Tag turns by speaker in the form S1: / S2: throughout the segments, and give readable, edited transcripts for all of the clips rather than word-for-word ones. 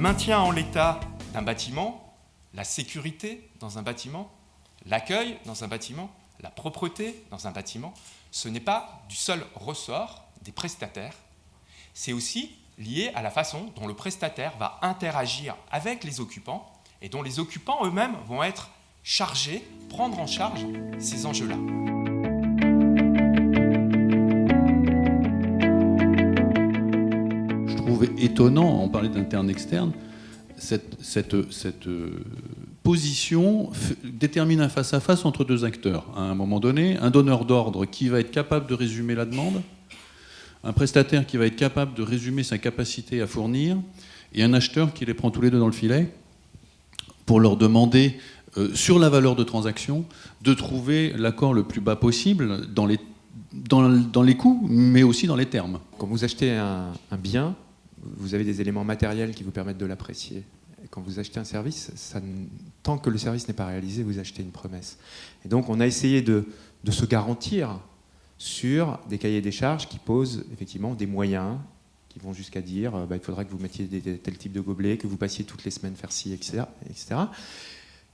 S1: maintien en l'état d'un bâtiment, la sécurité dans un bâtiment, l'accueil dans un bâtiment, la propreté dans un bâtiment, ce n'est pas du seul ressort des prestataires, c'est aussi lié à la façon dont le prestataire va interagir avec les occupants et dont les occupants eux-mêmes vont être chargés, prendre en charge ces enjeux-là.
S2: Je trouve étonnant, on parlait d'interne-externe, cette position détermine un face-à-face entre deux acteurs. À un moment donné, un donneur d'ordre qui va être capable de résumer la demande, un prestataire qui va être capable de résumer sa capacité à fournir, et un acheteur qui les prend tous les deux dans le filet pour leur demander, sur la valeur de transaction, de trouver l'accord le plus bas possible dans les coûts, mais aussi dans les termes.
S3: Quand vous achetez un bien, vous avez des éléments matériels qui vous permettent de l'apprécier. Et quand vous achetez un service, tant que le service n'est pas réalisé, vous achetez une promesse. Et donc on a essayé de se garantir sur des cahiers des charges qui posent effectivement des moyens, qui vont jusqu'à dire il faudra que vous mettiez tel type de gobelet, que vous passiez toutes les semaines faire ci, etc.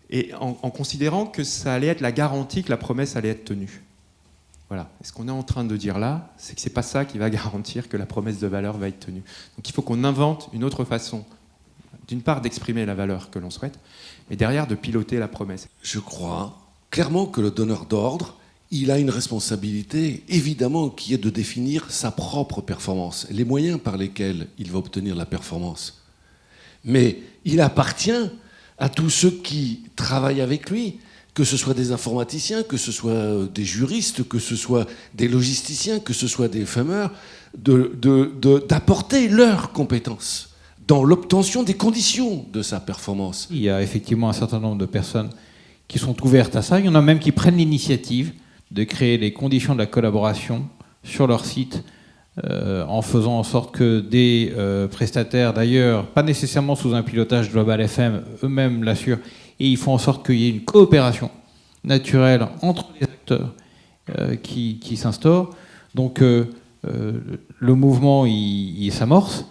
S3: Et en considérant que ça allait être la garantie que la promesse allait être tenue. Voilà. Et ce qu'on est en train de dire là, c'est que c'est pas ça qui va garantir que la promesse de valeur va être tenue. Donc il faut qu'on invente une autre façon, d'une part d'exprimer la valeur que l'on souhaite, mais derrière de piloter la promesse.
S4: Je crois clairement que le donneur d'ordre, il a une responsabilité, évidemment, qui est de définir sa propre performance, les moyens par lesquels il va obtenir la performance. Mais il appartient à tous ceux qui travaillent avec lui, que ce soit des informaticiens, que ce soit des juristes, que ce soit des logisticiens, que ce soit des fameurs, d'apporter leurs compétences dans l'obtention des conditions de sa performance.
S5: Il y a effectivement un certain nombre de personnes qui sont ouvertes à ça. Il y en a même qui prennent l'initiative de créer les conditions de la collaboration sur leur site, en faisant en sorte que des prestataires, d'ailleurs, pas nécessairement sous un pilotage Global FM, eux-mêmes l'assurent, et ils font en sorte qu'il y ait une coopération naturelle entre les acteurs qui s'instaure. Donc le mouvement, il s'amorce.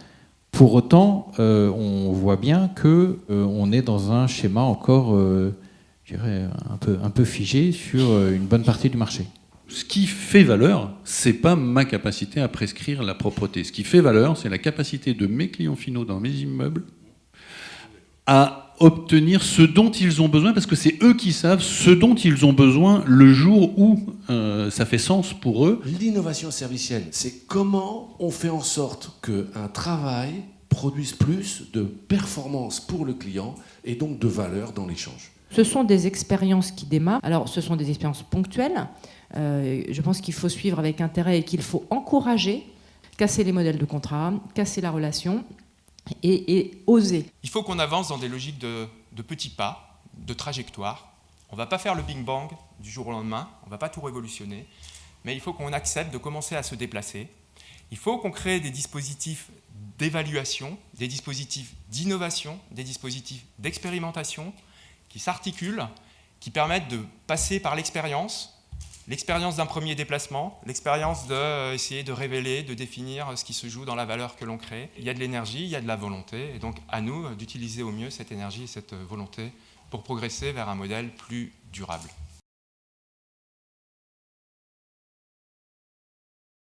S5: Pour autant, on voit bien qu'on est dans un schéma encore, je dirais, un peu figé sur une bonne partie du marché.
S2: Ce qui fait valeur, c'est pas ma capacité à prescrire la propreté. Ce qui fait valeur, c'est la capacité de mes clients finaux dans mes immeubles à obtenir ce dont ils ont besoin, parce que c'est eux qui savent ce dont ils ont besoin le jour où ça fait sens pour eux.
S4: L'innovation servicielle, c'est comment on fait en sorte qu'un travail produise plus de performance pour le client et donc de valeur dans l'échange.
S6: Ce sont des expériences qui démarrent. Alors, ce sont des expériences ponctuelles. Je pense qu'il faut suivre avec intérêt et qu'il faut encourager, casser les modèles de contrat, casser la relation et oser.
S1: Il faut qu'on avance dans des logiques de petits pas, de trajectoire. On ne va pas faire le Big Bang du jour au lendemain, on ne va pas tout révolutionner, mais il faut qu'on accepte de commencer à se déplacer. Il faut qu'on crée des dispositifs d'évaluation, des dispositifs d'innovation, des dispositifs d'expérimentation qui s'articulent, qui permettent de passer par l'expérience d'un premier déplacement, l'expérience d'essayer de révéler, de définir ce qui se joue dans la valeur que l'on crée. Il y a de l'énergie, il y a de la volonté, et donc à nous d'utiliser au mieux cette énergie et cette volonté pour progresser vers un modèle plus durable.